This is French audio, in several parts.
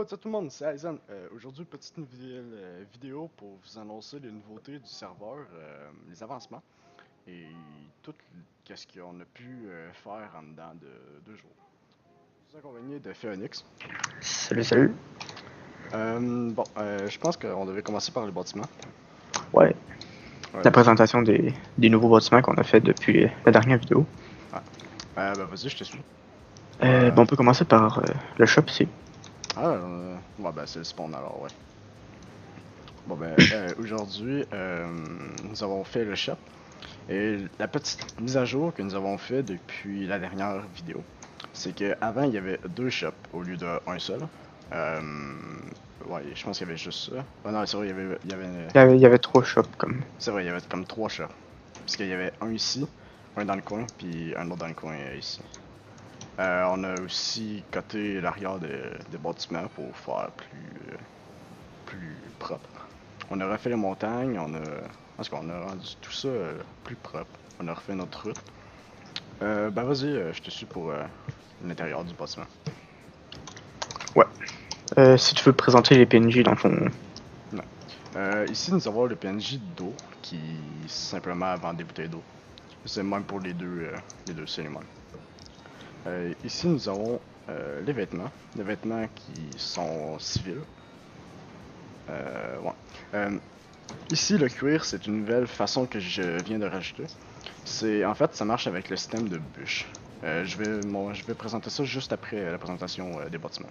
Salut tout le monde, c'est Aizen. Aujourd'hui, petite vidéo pour vous annoncer les nouveautés du serveur, les avancements et tout ce qu'on a pu faire en dedans de 2 jours. Je suis accompagné de Phoenix. Salut, salut. Je pense qu'on devait commencer par les bâtiments. Ouais, Ouais, la vas-y. présentation des nouveaux bâtiments qu'on a fait depuis la dernière vidéo. Vas-y, je te suis. On peut commencer par le shop ici. C'est le spawn alors, ouais. Aujourd'hui, nous avons fait le shop. Et la petite mise à jour que nous avons fait depuis la dernière vidéo, c'est qu'avant il y avait 2 shops au lieu d'un seul. Euh, je pense qu'il y avait juste ça. Oh non, c'est vrai, Il y avait 3 shops comme. c'est vrai, il y avait comme 3 shops. Parce qu'il y avait un ici, un dans le coin, puis un autre dans le coin ici. On a aussi coté l'arrière des bâtiments pour faire plus propre. On a refait les montagnes, parce qu'on a rendu tout ça plus propre. On a refait notre route. Vas-y, je te suis pour l'intérieur du bâtiment. Ouais. Si tu veux présenter les PNJ dans ton. Ici, nous avons le PNJ d'eau qui simplement vend des bouteilles d'eau. C'est même pour les deux c'est les mêmes. Ici, nous avons les vêtements qui sont civils. Ici, le cuir, c'est une nouvelle façon que je viens de rajouter. En fait, ça marche avec le système de bûche. Je vais présenter ça juste après la présentation des bâtiments.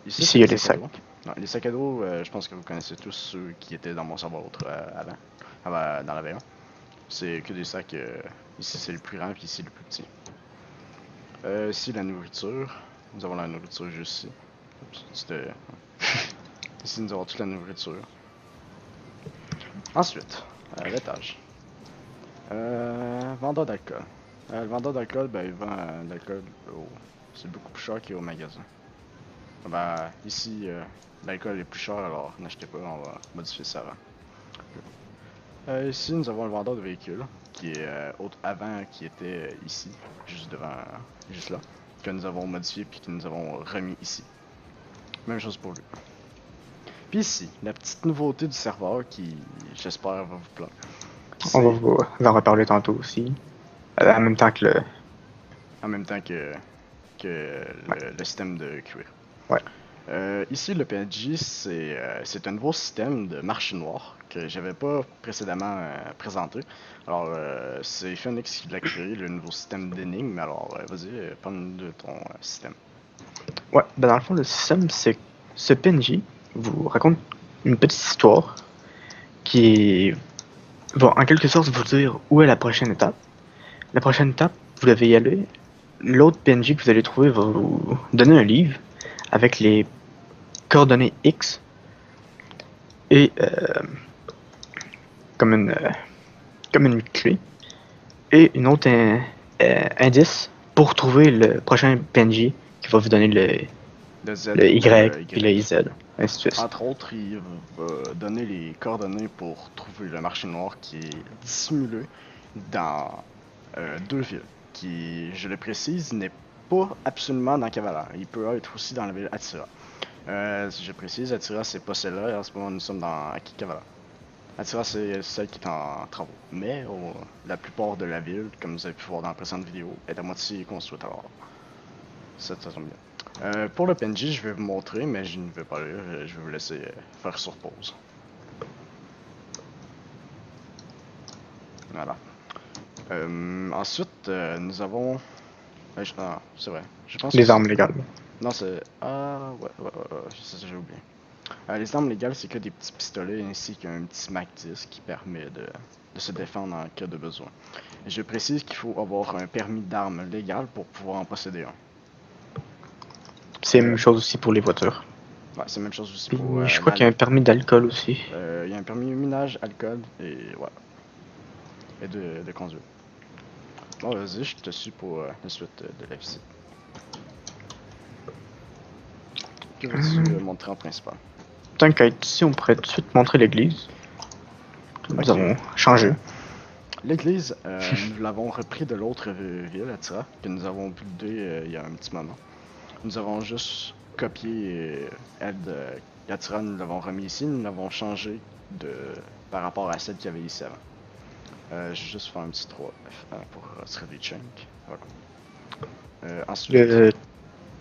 Ici, Ici, c'est il y les a les sacs à sacs. dos. Non, les sacs à dos, je pense que vous connaissez tous ceux qui étaient dans mon serveur avant, dans la V1. C'est que des sacs. Ici, c'est le plus grand, puis ici, le plus petit. Ici, la nourriture. Nous avons la nourriture juste ici. Ici, nous avons toute la nourriture. Ensuite, l'étage. Vendeur d'alcool. Le vendeur d'alcool, il vend de l'alcool. C'est beaucoup plus cher qu'au magasin. Ici, l'alcool est plus cher, alors n'achetez pas, on va modifier ça avant. Ici, nous avons le vendeur de véhicules, qui est avant, qui était ici, juste là, que nous avons modifié puis que nous avons remis ici. Même chose pour lui. Puis ici, la petite nouveauté du serveur qui, j'espère, va vous plaire. On va vous en reparler tantôt aussi. En même temps que le. En même temps que Ouais. le système de cuir. Ouais. Ici, le PNJ, c'est un nouveau système de marché noire que j'avais pas précédemment présenté. Alors, c'est Phoenix qui l'a créé, le nouveau système d'énigmes. Alors, vas-y, parle-nous de ton système. Ouais, dans le fond, le système, c'est. Ce PNJ vous raconte une petite histoire qui va en quelque sorte vous dire où est la prochaine étape. La prochaine étape, vous devez y aller. L'autre PNJ que vous allez trouver va vous donner un livre avec les coordonnées X et comme une clé et une autre indice pour trouver le prochain PNJ qui va vous donner Le Z le ou Y le et le Y. Z, ainsi de suite. Entre autres, il va donner les coordonnées pour trouver le marché noir qui est dissimulé dans 2 villes, qui, je le précise, n'est pas absolument dans Cavalar. Il peut être aussi dans la ville Attira. Si je précise, Attira, c'est pas celle-là, et en ce moment, nous sommes dans Cavalar. Attira, c'est celle qui est en travaux. Mais la plupart de la ville, comme vous avez pu voir dans la précédente vidéo, est à moitié construite. Alors, ça tombe bien. Pour le PNJ, je vais vous montrer, mais je ne vais pas lire. Je vais vous laisser faire sur pause. Voilà. Ensuite, nous avons. C'est vrai. Je pense que Les c'est. armes légales. Non, c'est. Ouais, j'ai oublié. Les armes légales, c'est que des petits pistolets ainsi qu'un petit Mac 10 qui permet de se défendre en cas de besoin. Je précise qu'il faut avoir un permis d'armes légal pour pouvoir en posséder un. C'est la même chose aussi pour les voitures. Ouais, c'est la même chose aussi Puis pour je crois qu'il y a un permis d'alcool aussi. il y a un permis minage, alcool et voilà. Et de conduire. Bon, vas-y, je te suis pour la suite de la visite. Que veux-tu montrer en principal? Tant qu'à être ici, on pourrait tout de suite montrer l'église. Nous avons changé. L'église, nous l'avons repris de l'autre ville, Attira, que nous avons buildé il y a un petit moment. Nous avons juste copié aide Gatira, nous l'avons remis ici, nous l'avons changé par rapport à celle qu'il y avait ici avant. Je vais juste faire un petit 3 F1 pour retirer des chunks. Voilà. Ensuite, Le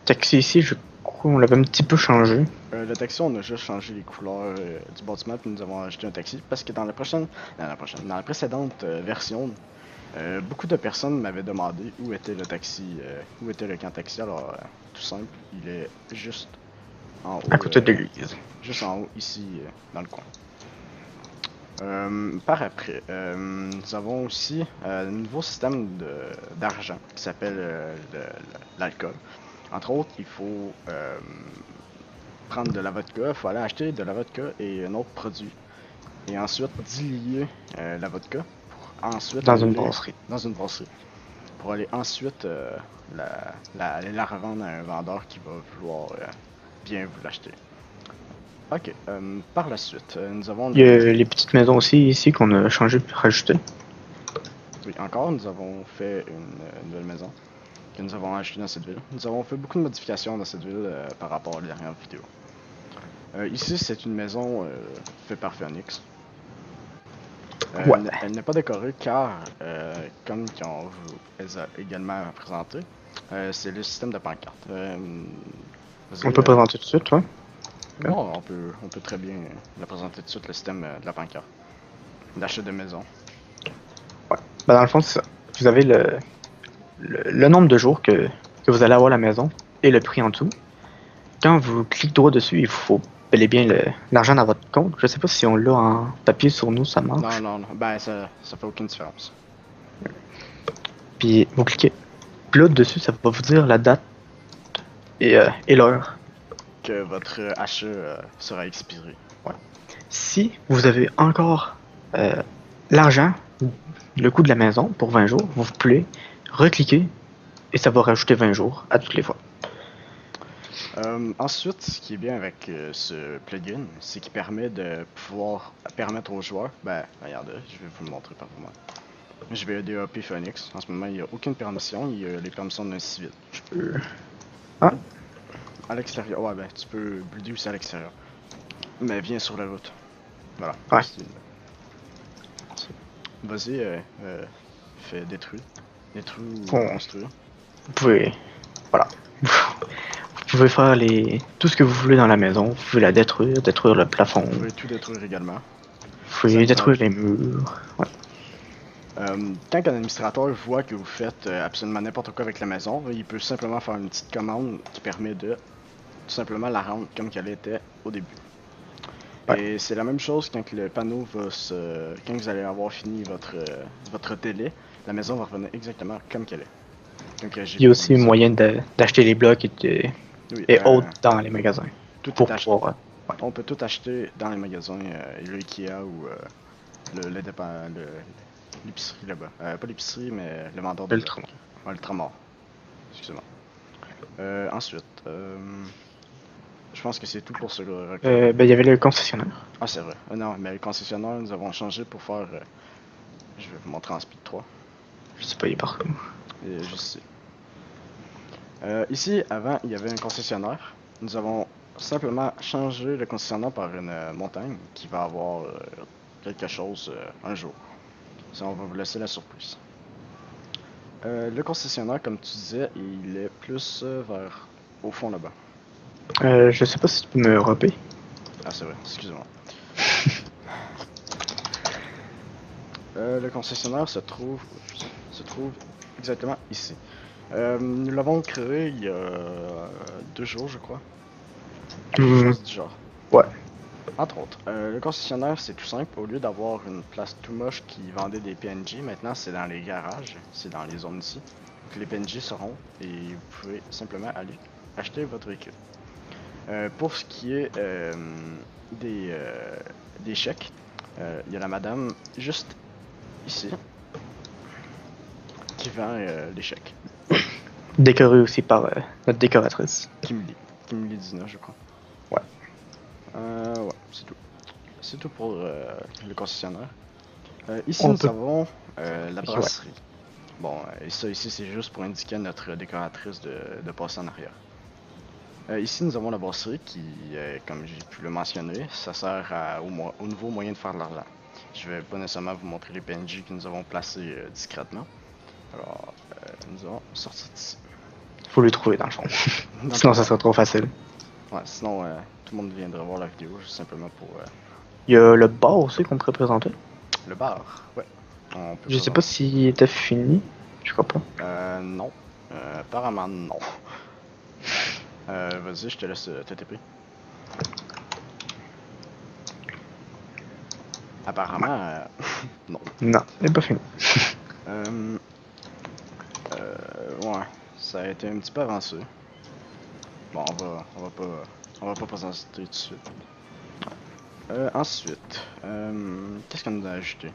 taxi ici, je crois qu'on l'avait un petit peu changé. le taxi, on a juste changé les couleurs du bâtiment, puis nous avons ajouté un taxi parce que dans la précédente version, beaucoup de personnes m'avaient demandé où était le taxi, où était le camp taxi. Alors, tout simple, il est juste en haut. À côté de l'église. Juste en haut, ici, dans le coin. Par après, nous avons aussi un nouveau système d'argent qui s'appelle l'alcool. Entre autres, il faut prendre de la vodka, il faut aller acheter de la vodka et un autre produit. Et ensuite diluer la vodka pour ensuite Dans une brasserie. Dans une brasserie. Pour aller ensuite aller la revendre à un vendeur qui va vouloir bien vous l'acheter. Ok, par la suite, nous avons... Il y a les petites maisons aussi ici qu'on a changé puis rajouté. Oui, encore, nous avons fait une nouvelle maison que nous avons ajoutée dans cette ville. Nous avons fait beaucoup de modifications dans cette ville par rapport à la dernière vidéo. Ici, c'est une maison faite par Phoenix. Ouais. Elle n'est pas décorée car, comme on vous les a également présenté, c'est le système de pancarte. On peut présenter tout de suite, ouais. Non, on peut très bien le présenter tout de suite, le système de la pancarte. D'achat de maison. Ouais. Ben dans le fond, c'est ça. Vous avez le nombre de jours que vous allez avoir la maison et le prix en dessous. Quand vous cliquez droit dessus, il faut bel et bien l'argent dans votre compte. Je sais pas si on l'a en papier sur nous, ça marche. Non. Ben, ça fait aucune différence. Puis vous cliquez. Puis là, dessus, ça va vous dire la date et l'heure. Que votre achat sera expiré. Ouais. Si vous avez encore l'argent, le coût de la maison pour 20 jours, vous pouvez recliquer et ça va rajouter 20 jours à toutes les fois. Ensuite, ce qui est bien avec ce plugin, c'est qu'il permet de pouvoir permettre aux joueurs, ben regardez, je vais vous le montrer par moi. Je vais DAP Phoenix. En ce moment, il n'y a aucune permission, il y a les permissions d'un civil. Je peux... Ah, à l'extérieur, ouais, ben tu peux builder aussi à l'extérieur. Mais viens sur la route. Voilà. Ouais. Vas-y, fais détruire. Détruire ou Bon. construire. vous pouvez... Voilà. Vous pouvez faire tout ce que vous voulez dans la maison. Vous pouvez la détruire le plafond. Vous pouvez tout détruire également. Vous pouvez détruire les murs. Ouais. Quand un administrateur voit que vous faites absolument n'importe quoi avec la maison, il peut simplement faire une petite commande qui permet de tout simplement la rendre comme qu'elle était au début. Ouais. Et c'est la même chose quand le panneau va quand vous allez avoir fini votre délai, la maison va revenir exactement comme qu'elle est. Donc, il y a aussi moyen d'acheter les blocs et autres dans les magasins. Tout est acheté. Ouais. On peut tout acheter dans les magasins, le Ikea ou l'épicerie là-bas. Pas l'épicerie, mais le vendeur de l'Ultramar. Ouais, l'Ultramar. Excusez-moi. Ensuite, je pense que c'est tout pour ce ben, il y avait le concessionnaire. Ah, c'est vrai. Non, mais le concessionnaire, nous avons changé pour faire... je vais vous montrer en speed 3. Je sais pas, il est partout. Juste ici. Ici, avant, il y avait un concessionnaire. Nous avons simplement changé le concessionnaire par une montagne qui va avoir quelque chose un jour. Ça, on va vous laisser la surprise. Le concessionnaire, comme tu disais, il est plus vers au fond là-bas. Je sais pas si tu peux me repérer. Ah, c'est vrai, excusez-moi. Le concessionnaire se trouve exactement ici. Nous l'avons créé il y a 2 jours, je crois. Quelque chose du genre. Ouais. Entre autres, le concessionnaire, c'est tout simple. Au lieu d'avoir une place tout moche qui vendait des PNJ, maintenant c'est dans les garages, c'est dans les zones ici. Donc les PNJ seront et vous pouvez simplement aller acheter votre véhicule. Pour ce qui est des chèques, il y a la madame juste ici qui vend les chèques. Décoré aussi par notre décoratrice. Kimberly 19, je crois. Ouais. Ouais, c'est tout. C'est tout pour le concessionnaire. Ici, nous avons la brasserie. Ouais. Bon, et ça ici, c'est juste pour indiquer à notre décoratrice de passer en arrière. Ici, nous avons la brasserie qui, comme j'ai pu le mentionner, ça sert au nouveau moyen de faire de l'argent. Je vais pas nécessairement vous montrer les PNJ que nous avons placés discrètement. Alors, nous allons sortir d'ici. Faut les trouver dans le fond. Sinon, ça serait trop facile. Ouais, sinon, tout le monde viendrait voir la vidéo juste simplement pour. Il y a le bar aussi qu'on pourrait présenter. Le bar, ouais. Je sais pas s'il était fini. Je crois pas. Non. Apparemment, non. Vas-y, je te laisse TTP. Apparemment, non. Non, il n'est pas fini. Ouais, ça a été un petit peu avancé. Bon, on va pas présenter tout de suite. Ensuite, qu'est-ce qu'on nous a ajouté?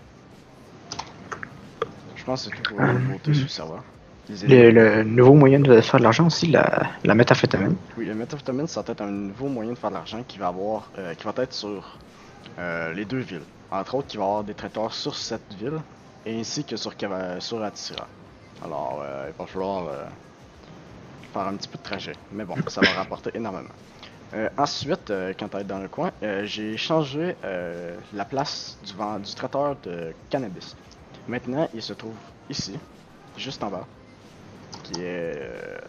Je pense que c'est tout pour les nouveautés sur le serveur. Le nouveau moyen de faire de l'argent aussi, la méthamphétamine. Oui, la méthamphétamine, ça va être un nouveau moyen de faire de l'argent qui va être sur les deux villes. Entre autres, qui va avoir des traiteurs sur cette ville, ainsi que sur Atira. Alors, il va falloir faire un petit peu de trajet. Mais bon, ça va rapporter énormément. Ensuite, quand tu es dans le coin, j'ai changé la place du traiteur de cannabis. Maintenant, il se trouve ici, juste en bas, qui est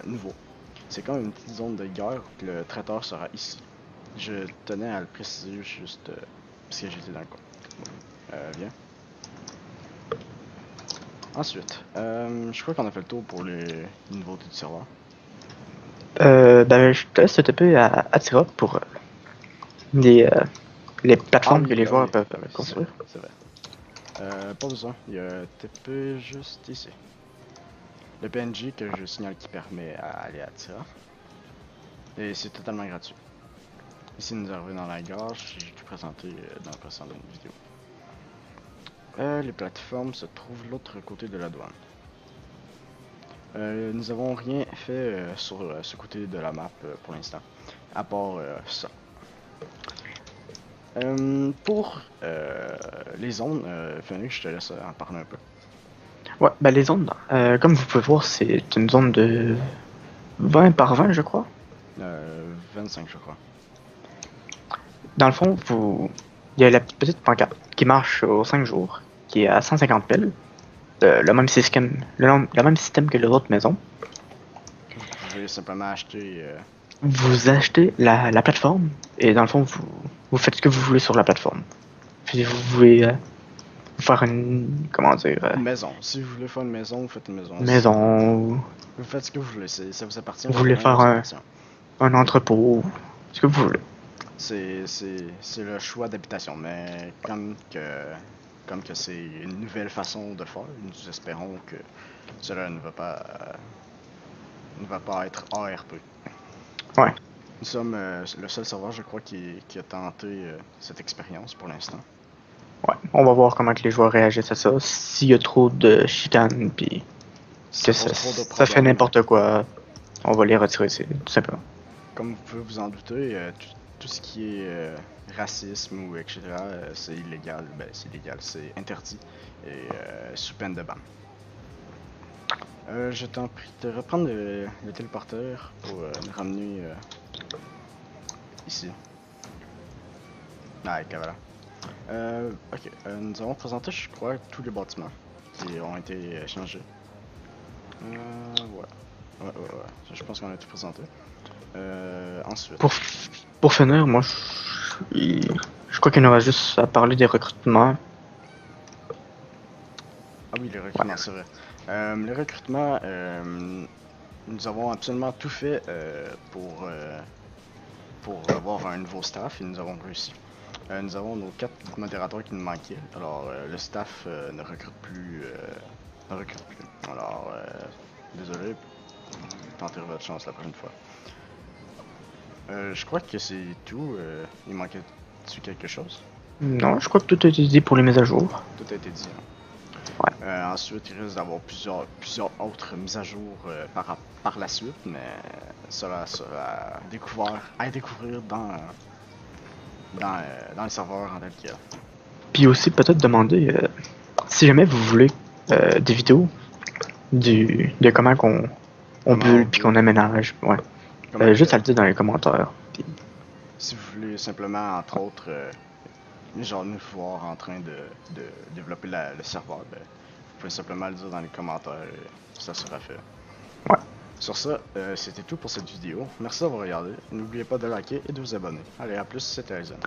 nouveau. C'est comme une petite zone de guerre où le traiteur sera ici. Je tenais à le préciser juste parce que j'étais dans le coin. Viens. Ensuite, je crois qu'on a fait le tour pour les nouveautés du serveur. Ben, je te laisse te taper à Atira pour les plateformes que les joueurs peuvent construire. C'est vrai. Pas besoin, il y a un TP juste ici. Le PNJ que je signale qui permet à aller à Atira. Et c'est totalement gratuit. Ici, nous arrivons dans la gare, j'ai tout présenté dans la précédente vidéo. Les plateformes se trouvent de l'autre côté de la douane. Nous avons rien fait sur ce côté de la map pour l'instant, à part ça. Pour les zones, Phoenix, je te laisse en parler un peu. Ouais, ben les zones, comme vous pouvez voir, c'est une zone de 20 par 20, je crois. 25, je crois. Dans le fond, il y a la petite pancarte qui marche aux 5 jours, qui est à 150 piles. Le même système que les autres maisons. Vous pouvez simplement acheter. Vous achetez la plateforme et dans le fond vous faites ce que vous voulez sur la plateforme. Si vous voulez faire une une maison. Si vous voulez faire une maison, vous faites une maison. Maison. Vous faites ce que vous voulez. Ça vous appartient. Vous voulez faire un entrepôt, ce que vous voulez. C'est le choix d'habitation, mais comme que c'est une nouvelle façon de faire, nous espérons que cela ne va pas être ARP. Ouais. Nous sommes le seul serveur, je crois, qui a tenté cette expérience pour l'instant. Ouais, on va voir comment que les joueurs réagissent à ça. S'il y a trop de chicanes, puis que ça fait n'importe quoi, on va les retirer, c'est tout simplement. Comme vous pouvez vous en douter, tout ce qui est racisme ou etc., c'est illégal. Ben, c'est illégal, c'est interdit et sous peine de ban. Je t'en prie de reprendre le téléporteur pour nous ramener ici. Ah, et voilà. Ok, nous avons présenté, je crois, tous les bâtiments qui ont été changés. Ouais. Je pense qu'on a tout présenté. Ensuite. Pour finir, moi, je crois qu'il nous reste juste à parler des recrutements. Ah oui, les recrutements, ouais. C'est vrai. Les recrutements, nous avons absolument tout fait pour avoir un nouveau staff et nous avons réussi. Nous avons nos 4 modérateurs qui nous manquaient. Alors, le staff ne recrute plus. Alors, désolé. Tentez votre chance la prochaine fois. Je crois que c'est tout. Il manquait-tu quelque chose? Non, je crois que tout a été dit pour les mises à jour. Tout a été dit. Hein. Ouais. Ensuite, il risque d'avoir plusieurs autres mises à jour par la suite, mais cela sera à découvrir dans le serveur en tel quel. Puis aussi peut-être demander si jamais vous voulez des vidéos de comment on bulle puis qu'on aménage. Ouais. Juste à le dire dans les commentaires. Puis... Si vous voulez simplement, entre autres, genre nous voir en train de développer le serveur, ben, vous pouvez simplement le dire dans les commentaires, ça sera fait. Ouais. Sur ça, c'était tout pour cette vidéo. Merci d'avoir regardé. N'oubliez pas de liker et de vous abonner. Allez, à plus, c'était Aizen.